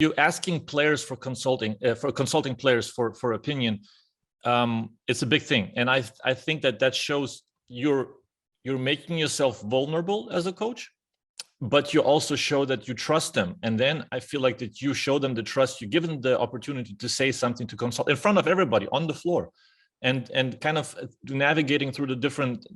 you asking players for consulting players for opinion. It's a big thing, and I think that shows you're making yourself vulnerable as a coach, but you also show that you trust them. And then I feel like that you show them the trust, you give them the opportunity to say something, to consult in front of everybody on the floor, and kind of navigating through the different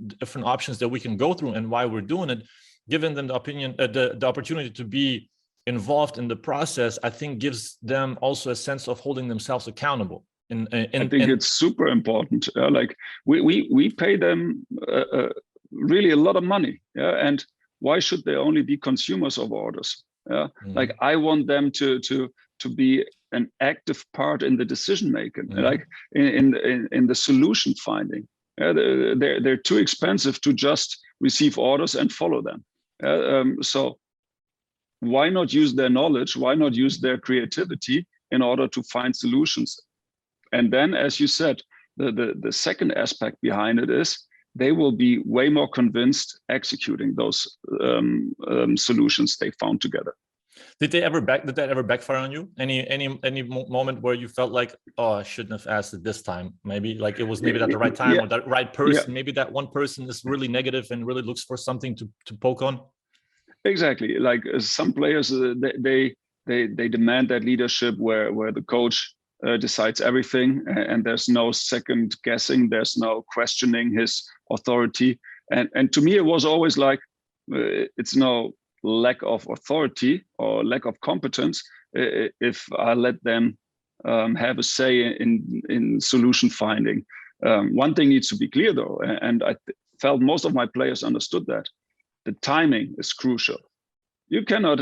options that we can go through and why we're doing it, giving them the opinion, the opportunity to be involved in the process, I think gives them also a sense of holding themselves accountable. I think it's super important. Like we pay them really a lot of money, and why should they only be consumers of orders? Like I want them to be an active part in the decision making, like in the solution finding. They're too expensive to just receive orders and follow them. So why not use their knowledge? Why not use their creativity in order to find solutions? And then, as you said, the second aspect behind it is they will be way more convinced executing those solutions they found together. Did that ever backfire on you? Any moment where you felt like, oh, I shouldn't have asked it this time? Maybe like it was maybe at the right time or that right person. Maybe that one person is really negative and really looks for something to poke on. Exactly. Like some players, they demand that leadership where the coach decides everything, and there's no second guessing, there's no questioning his authority. And to me, it was always like, it's no lack of authority or lack of competence if I let them have a say in solution finding. One thing needs to be clear though, and I felt most of my players understood that. The timing is crucial. You cannot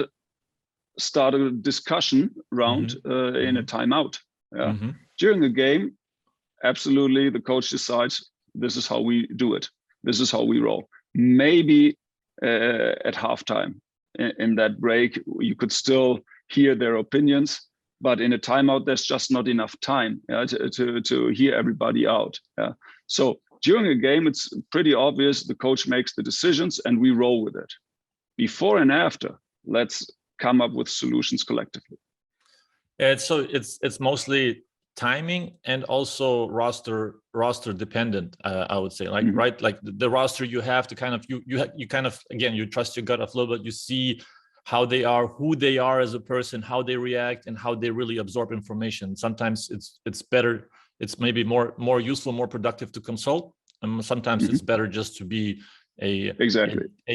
start a discussion round in a timeout. During a game, absolutely, the coach decides this is how we do it. This is how we roll. Maybe at halftime, in that break, you could still hear their opinions, but in a timeout, there's just not enough time to hear everybody out. So during a game, it's pretty obvious the coach makes the decisions and we roll with it. Before and after, let's come up with solutions collectively. So it's mostly timing and also roster dependent. I would say, like right, like the roster you have to kind of you kind of, again, you trust your gut a little bit. You see how they are, who they are as a person, how they react, and how they really absorb information. Sometimes it's better. It's maybe more useful, more productive to consult. And sometimes it's better just to be a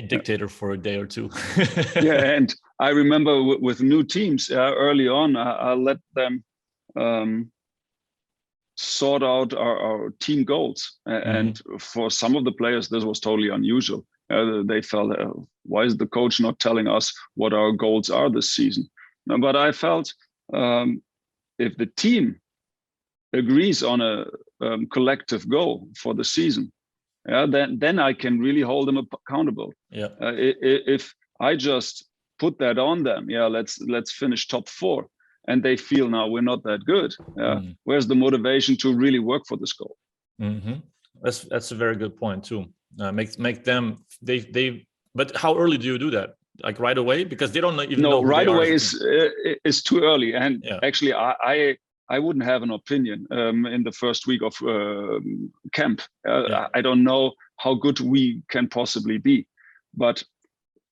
dictator for a day or two. And I remember with new teams early on, I let them sort out our team goals. And for some of the players, this was totally unusual. They felt, why is the coach not telling us what our goals are this season? But I felt if the team agrees on a collective goal for the season, then I can really hold them accountable. If I just put that on them, let's finish top 4, and they feel now we're not that good. Where's the motivation to really work for this goal? That's a very good point too. Make them they. But how early do you do that? Like right away, because they don't even know. Right away is too early, and actually I wouldn't have an opinion in the first week of camp. I don't know how good we can possibly be. But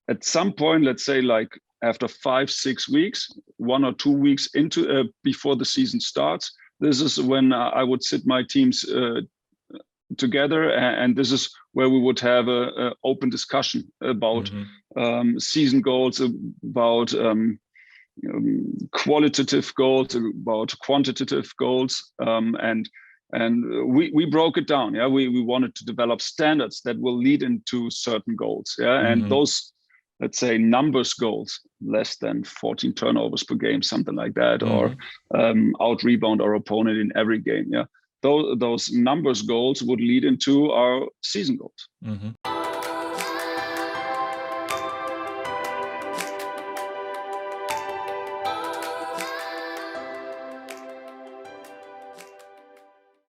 at some point, let's say like after 5-6 weeks, 1 or 2 weeks into before the season starts, this is when I would sit my teams together, and this is where we would have an open discussion about season goals, about qualitative goals, about quantitative goals, and we broke it down. We wanted to develop standards that will lead into certain goals. And those, let's say, numbers goals, less than 14 turnovers per game, something like that, or out rebound our opponent in every game. Those numbers goals would lead into our season goals.